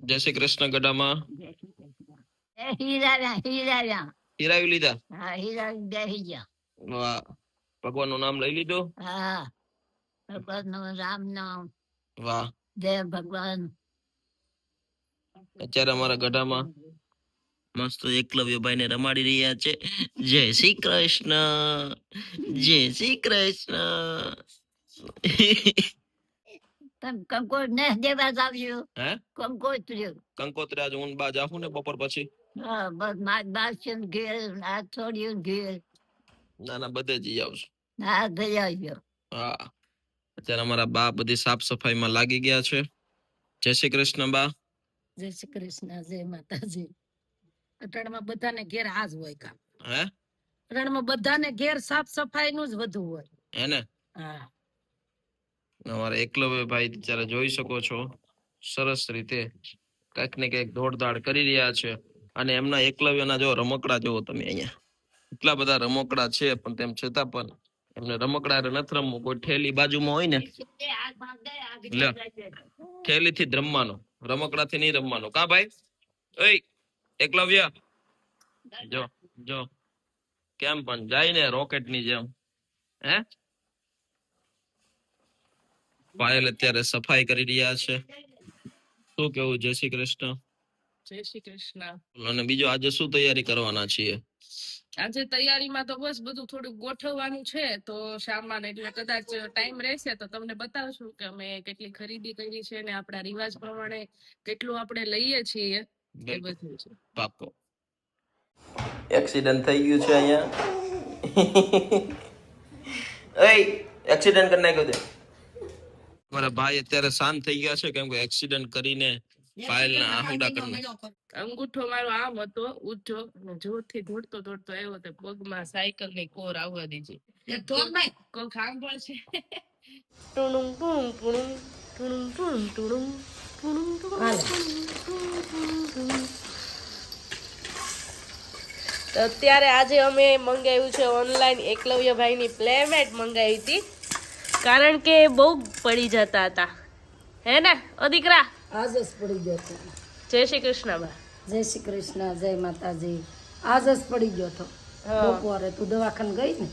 જય શ્રી કૃષ્ણ ગઢામાં. હીરાવી લીધા. હા, હીરાવી બેસી ગયા. વાહ, ભગવાન નું નામ લઈ લીધું. હા, ભગવાન નું રામ નામ. વાહ, જય ભગવાન. અત્યારે અમારા ગઢામાં મસ્ત એકલવ્યભાઈ ને રમાડી રહ્યા છે. જય શ્રી કૃષ્ણ, જય શ્રી કૃષ્ણ. કંકોત્રી ને દેવા આવ્યું. હે, કંકોત્રી. કંકોત્રી આજે હું બા જાઉં ને બપોર પછી. હા, બસ માર બાસન ઘેર, આ છોડ્યું ઘેર. ના ના, બધે જઈ આવશું. હા, જઈ આવજો. હા, અત્યારે અમારા બા બધી સાફ સફાઈમાં લાગી ગયા છે. જય શ્રી કૃષ્ણ બા. જય શ્રી કૃષ્ણ, જય માતાજી. અટાણમાં બધાને ઘેર આજ હોય કામ. હે, અટાણમાં બધાને ઘેર સાફ સફાઈ નું જ વધુ હોય. હે ને. હા, અમારા એકલવ્યભાઈ ત્યારે જોઈ શકો છો સરસ રીતે કઈક ને કઈક દોડધાડ કરી રહ્યા છે. અને એમના એકલવ્યના જો રમકડા જોવો તમે અહીંયા, એટલા બધા રમકડા છે, પણ તેમ છતાં પણ એમને રમકડા નથી રમવું. કોઈ ઠેલી બાજુમાં હોય ને, ઠેલી થી જ રમવાનું, રમકડા થી નહીં રમવાનું. કા ભાઈ? ઓય એકલવ્ય, જો જો કેમ પણ જાય ને રોકેટ ની જેમ. હે, પાયલ અત્યારે સફાઈ કરી રહ્યા છે. શું કેવું? જય શ્રી કૃષ્ણ. જય શ્રી કૃષ્ણ. અને બીજું આજે શું તૈયારી કરવાના છીએ? આજે તૈયારીમાં તો બસ બધું થોડું ગોઠવવાનું છે, તો સામાન એટલે કદાચ ટાઈમ રહેશે તો તમને બતાવશું કે અમે કેટલી ખરીદી કરી છે ને આપણા રિવાજ પ્રમાણે કેટલું આપણે લઈએ છીએ એ બધું છે. પાકો. એક્સિડન્ટ થઈ ગયું છે અહીંયા. એય એક્સિડન્ટ કરી નાખ્યો તે. મારા ભાઈ અત્યારે શાંત થઈ ગયા છે કેમ કે એક્સિડન્ટ કરીને ફાઇલ ના આહુડા કરી નાખ્યા. અંગૂઠો મારો આમ હતો ઊંચો અને જોરથી દોડતો દોડતો આવ્યો તો પગમાં સાયકલ ની કોર આવવા દીધી. કોઈ સાંભળ છે. ટુણું ટુણું ટુણું ટુણું ટુણું ટુણું ટુણું ટુણું. તો અત્યારે આજે અમે મંગાવ્યું છે ઓનલાઈન એકલવ્યભાઈની પ્લેમેટ મંગાવી હતી, કારણ કે બહુ પડી જતા હતા. હે ને ઓ દીકરા? આજ જ પડી ગયો હતો. જય શ્રી કૃષ્ણ બા. જય શ્રી કૃષ્ણ, જય માતાજી. આજ જ પડી ગયો હતો બપોરે. તું દવાખાને ગઈ ને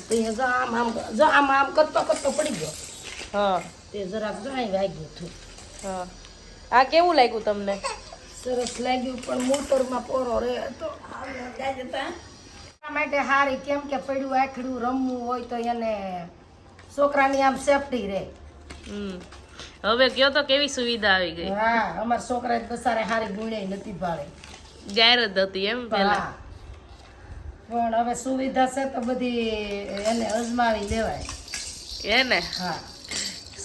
તો અહીંયા આમ કરતો કરતો પડી ગયો. હા, તે જરાક જાઈ વાગ્યું હતું. હા, આ કેવું લાગ્યું તમને? સરસ લાગ્યું, પણ મોટરમાં પોરો રહે તો માટે હારી. કેમ કે પડ્યું આખડું રમવું હોય તો એને છોકરાની આમ સેફટી રહે. હવે કયો તો કેવી સુવિધા આવી ગઈ. હા, અમારા છોકરા બસારે હારી ગુણે નથી ભાડે, જાહેરાત હતી એમ પેલા. પણ હવે સુવિધા છે તો બધી એને અજમાવી લેવાય. એને હા,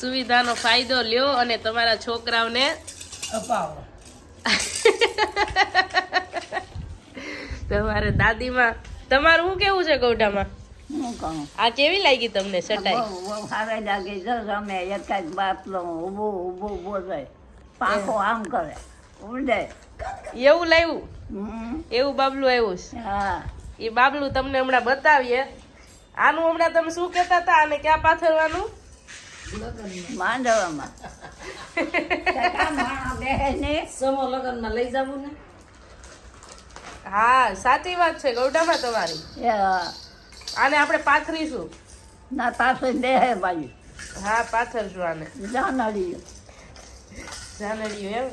સુવિધાનો ફાયદો લ્યો અને તમારા છોકરાઓને અપાવો. તમારે દાદીમાં તમારું શું કેવું છે ગૌઢામાં? આ કેવી લાગી તમને સટાઈ? બહુ સારી લાગી. જો અમે એક જ બાપલો ઉભો ઉભો ઉભો જાય, પાંખો આમ કરે ઉડે એવું લાવ્યું. એવું બાબલું આવ્યું છે. હા, એ બાબલું તમને હમણાં બતાવીએ. આનું હમણાં તમે શું કહેતા હતા? આને ક્યાં પાથરવાનું? માંડવામાં. સમો લગનમાં લઈ જવું ને. હા, સાચી વાત છે ગૌડામાં તમારી. આને આપણે પાથરીશું. ના, પાથરી દે હે ભાઈ. હા, પાથરશું આને. જાનડિયું જાનડિયું એમ.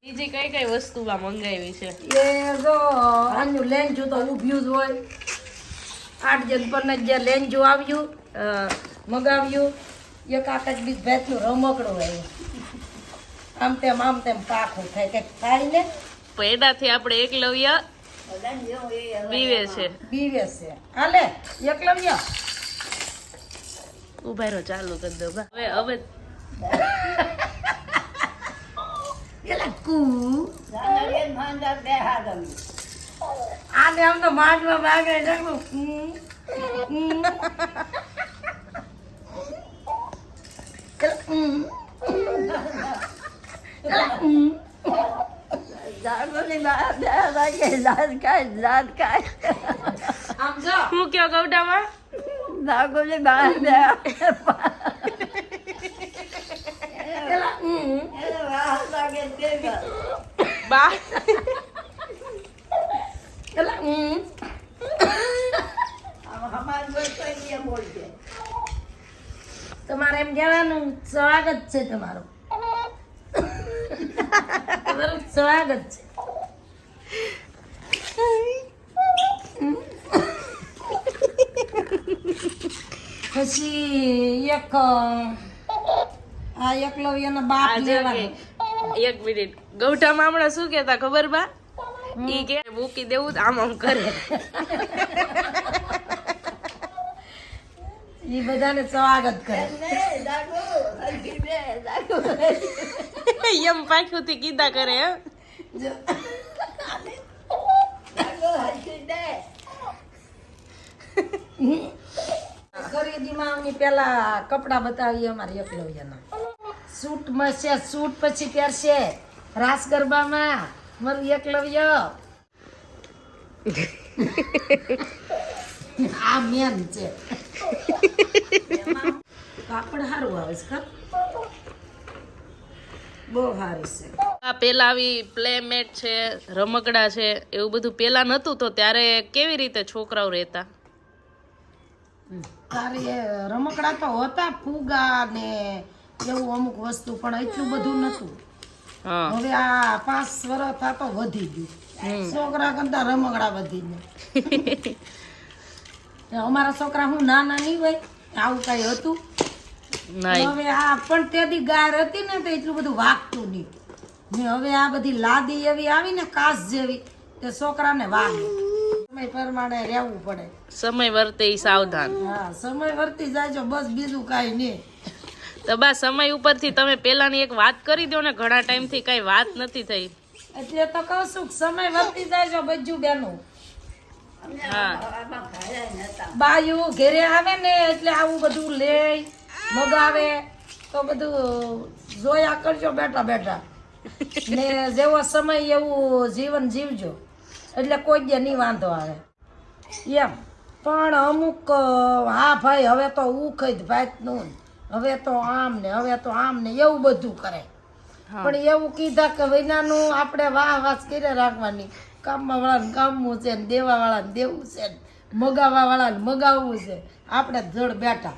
બીજી કઈ કઈ વસ્તુમાં મંગાવી છે? એ જો આનું લેન્જું તો ઊભ્યું જ હોય. 8 જણ પર જે લેન્જું આવ્યું મગાવ્યું. એક આકાશ બીજ ભેટનું રમકડું આવ્યું. આમ તેમ પાખું થાય કે થાય ને. એનાથી આપણે એકલવ્ય બીવે છે. હાલે એકલવ્ય ઉભા રહો, ચાલુ કરી દો. હવે આને આમ તો માંડવા માગે હું કયો ગૌડામાં નાગોલી બહાર બા એલા તમારે એમ કહેવાનું સ્વાગત છે તમારું. તમારું સ્વાગત છે. પછી એક આ એકલવ્યનો બાપ લેવાનો. એક મિનિટ ગૌઠામાં હમણાં શું કેતા ખબર બા? ઈ કે મૂકી દેવું તો આમ આમ કરે. ઈ બધાને સ્વાગત કરે. એમ પાછું થી કીધા કરે હે. ખરીદીમાં અમે પેલા કપડા બતાવીએ અમારી એકલવ્યના. સૂટ મળશે, સૂટ પછી પહેરશે રાસ ગરબામાં મારું એકલવ્ય. આ મેન છે. કાપડ સારું આવે છે કા? બહુ સારું છે. આ પેલા આવી પ્લેમેટ છે, રમકડા છે, એવું બધું પેલા નતું તો ત્યારે કેવી રીતે છોકરાઓ રહેતા? તારે રમકડા તો હતા, ફુગા ને એવું અમુક વસ્તુ, પણ એટલું બધું નતું. હવે આ 5 વર્ષ થતો વધી ગયું. છોકરા કરતા રમકડા વધી ગયા. અમારા છોકરા હું નાના નહીં હોય આવું કઈ હતું. હવે આ પણ તેથી ગાર હતી ને તો એટલું બધું વાગતું નહીં. ને હવે આ બધી લાદી એવી આવી ને કાચ જેવી તે છોકરાને વાગે. સમય પ્રમાણે રહેવું પડે. સમય વર્તે સાવધાન. હા, સમય વર્તી જાય બસ, બીજું કાંઈ નહીં. તો બસ સમય ઉપરથી તમે પેલાની એક વાત કરી દો ને, ઘણા ટાઈમ થી કઈ વાત નથી થઈ. એટલે તો કહું છું સમય વર્તી જાય બજ્જુ બેનું. હા, બાયું ઘેરે આવે ને એટલે આવું બધું લે મગાવે તો બધું જોયા કરજો બેઠા બેઠા. ને જેવો સમય એવું જીવન જીવજો એટલે કોઈ દે નહીં વાંધો આવે એમ. પણ અમુક હા ભાઈ હવે તો ઉખદ ભાતનું, હવે તો આમ ને હવે તો આમ ને એવું બધું કરે. પણ એવું કીધા કે વૈનાનું આપણે વાસ કરી રાખવાની. કામમાં વાળાને કામવું છે ને દેવા વાળાને દેવું છે ને મગાવવા વાળાને મગાવવું છે. આપણે જડ બેઠા.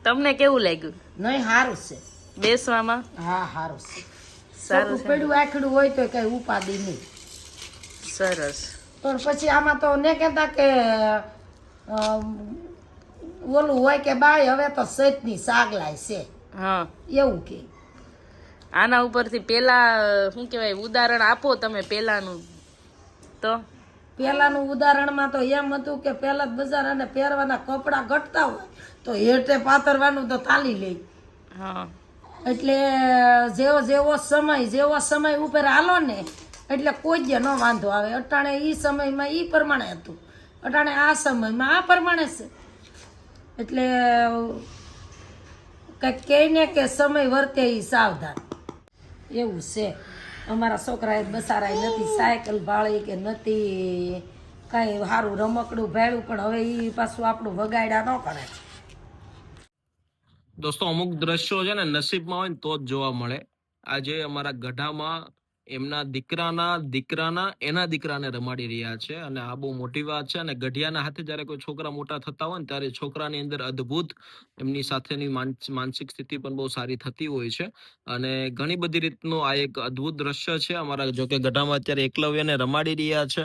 તમને કેવું લાગ્યું? નહીં, સારું છે બેસવામાં. હા, સારું છે. સારું પડ્યું આખડું હોય તો કઈ ઉપાધિ નહીં. સરસ. પણ પછી આમાં તો ને કહેતા કે ઓલું હોય કે બાય હવે તો સૈતની સાગલાય છે. હા, એવું કે. આના ઉપરથી પેલા શું કહેવાય ઉદાહરણ આપો તમે પેલાનું. તો પેલાનું ઉદાહરણમાં તો એમ હતું કે પેલા બજાર અને પહેરવાના કપડા ઘટતા હોય તો હેઠે પાથરવાનું તો તાલી લે. હા, એટલે જેવો સમય ઉપર હાલો ને એટલે કોઈ જ ન વાંધો આવે. અટાણે ઈ સમયમાં ઈ પ્રમાણે હતું, અટાણે આ સમયમાં આ પ્રમાણે છે. એટલે કંઈક કહીને કે સમય વર્તે ઈ સાવધાન એવું છે. અમારા છોકરાએ બસારાય નથી સાયકલ ભાળી કે નથી કાંઈ સારું રમકડું ભાડ્યું, પણ હવે ઈ પાછું આપણું વગાડ્યા ન કરે. દોસ્તો, અમુક દ્રશ્યો છે ને નસીબમાં હોય ને તો જ જોવા મળે. આજે અમારા ગઢામાં એમના દીકરાના એના દીકરાને રમાડી રહ્યા છે અને આ બહુ મોટી વાત છે. અને ગઢિયાના હાથે જયારે કોઈ છોકરા મોટા થતા હોય ને ત્યારે છોકરાની અંદર અદ્ભુત એમની સાથેની માનસિક સ્થિતિ પણ બહુ સારી થતી હોય છે. અને ઘણી બધી રીતનું આ એક અદ્ભુત દ્રશ્ય છે. અમારા જોકે ગઢામાં અત્યારે એકલવ્યને રમાડી રહ્યા છે.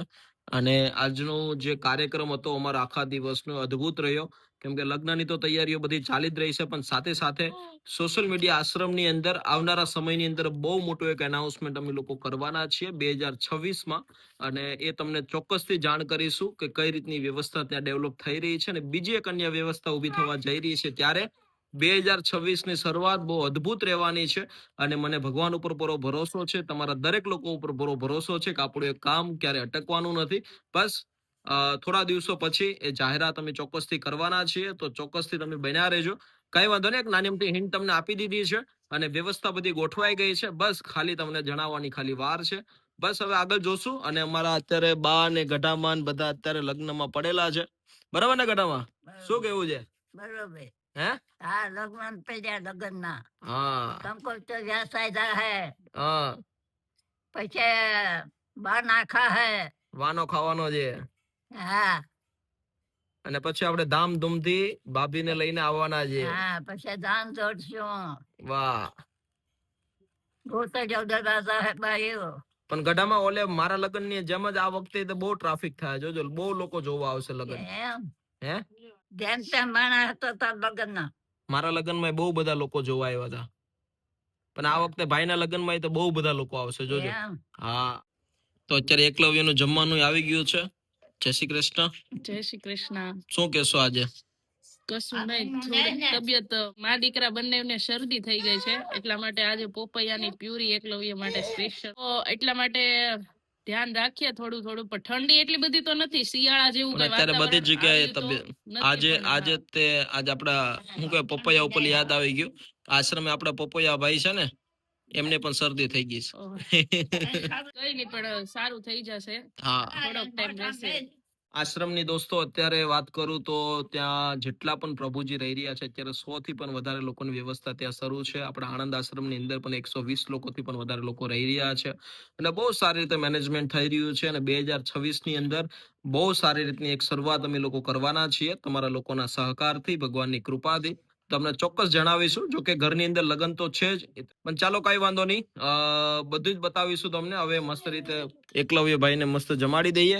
અને આજનો જે કાર્યક્રમ હતો અમારા આખા દિવસનો અદ્ભુત રહ્યો. કેમ કે લગ્નની તો તૈયારીઓ બધી ચાલી જ રહી છે, પણ સાથે સાથે સોશિયલ મીડિયા આશ્રમની અંદર આવનારા સમયની અંદર બહુ મોટું એક એનાઉન્સમેન્ટ અમે લોકો કરવાના છીએ 2026માં. અને એ તમને ચોક્કસથી જાણ કરીશું કે કઈ રીતની વ્યવસ્થા ત્યાં ડેવલપ થઈ રહી છે અને બીજી એક અન્ય વ્યવસ્થા ઊભી થવા જઈ રહી છે. ત્યારે 2026ની શરૂઆત બહુ અદ્ભુત રહેવાની છે. અને મને ભગવાન ઉપર પૂરો ભરોસો છે, તમારા દરેક લોકો ઉપર પૂરો ભરોસો છે કે આપણું એક કામ ક્યારે અટકવાનું નથી. બસ થોડા દિવસો પછી એ જાહેરાત અમે ચોક્કસથી કરવાના છીએ, તો ચોક્કસથી તમે બન્યા રહેજો. કઈ વાંધો નહીં, એક નાની મોટી હિન્ટ તમને આપી દીધી છે અને વ્યવસ્થા બધી ગોઠવાઈ ગઈ છે. બસ ખાલી તમને જણાવવાની ખાલી વાર છે. બસ હવે આગળ જોશું. અને અમારા અત્યારે બા ને ગઢામાં બધા અત્યારે લગ્નમાં પડેલા છે. બરાબર ને ગઢામાં? શું કેવું છે? બરાબર. હે હા લગ્ન પેડ્યા લગ્ન ના હા કમ્પ્યુટર વ્યવસાય હે હા પછી બા નાખા હે વાનો ખાવાનો છે હા અને પછી આપણે ધામધૂમથી ભાભીને લઈને આવવાના છે હા પછી ધાન જોડશું વાહ ગોતજો દાદા હે ભાઈઓ પણ ગઢામાં ઓલે મારા લગ્ન ની જેમ જ આ વખતે તો બહુ ટ્રાફિક થાય જોજો બહુ લોકો જોવા આવશે લગ્ન એમ હે જેમ તેમ માણસ હતો તાર લગ્ન ના મારા લગ્નમાં બહુ બધા લોકો જોવા આવ્યા હતા પણ આ વખતે ભાઈના લગ્નમાં તો બહુ બધા લોકો આવશે જોજો એમ હા તો અત્યારે એકલવ્યનું જમવાનું આવી ગયું છે જય શ્રી કૃષ્ણ જય શ્રી કૃષ્ણ. શું કેશો આજે કશું નહીં, થોડીક તબિયત મા દીકરા બંનેને શરદી થઈ ગઈ છે એટલા માટે આજે પોપૈયાની પ્યુરી એકલવ્ય માટે સ્પેશિયલ એટલા માટે ધ્યાન રાખીએ થોડું થોડું પણ ઠંડી એટલી બધી તો નથી શિયાળા જેવું પણ કઈ અત્યારે બધી વાતાવરણ જગ્યાએ આવ્યું તો તબિયત નથી આજે પણ આજે તે આજે આપડા શું કે પપૈયા ઉપર યાદ આવી ગયું આશ્રમે આપડા પપૈયા ભાઈ છે ને એમને પણ શરદી થઈ ગઈ છે કઈ નહીં પણ સારું થઈ જશે, હા થોડોક ટાઈમ રહેશે. આશ્રમની દોસ્તો અત્યારે વાત કરું તો ત્યાં જેટલા પણ પ્રભુજી રહી રહ્યા છે અત્યારે 100 થી પણ વધારે લોકોની વ્યવસ્થા ત્યાં શરૂ છે આપણા આણંદ આશ્રમની અંદર પણ 120 લોકોથી પણ વધારે લોકો રહી રહ્યા છે અને બહુ સારી રીતે મેનેજમેન્ટ થઈ રહ્યું છે અને 2026 ની અંદર બહુ સારી રીતની એક શરૂઆત અમે લોકો કરવાના છીએ તમારા લોકોના સહકારથી ભગવાનની કૃપાથી તમને ચોક્કસ જણાવીશું જો કે ઘરની અંદર લગ્ન તો છે જ પણ ચાલો કઈ વાંધો નહીં બધું જ બતાવીશું તમને હવે મસ્ત રીતે એકલવ્ય ભાઈને મસ્ત જમાડી દઈએ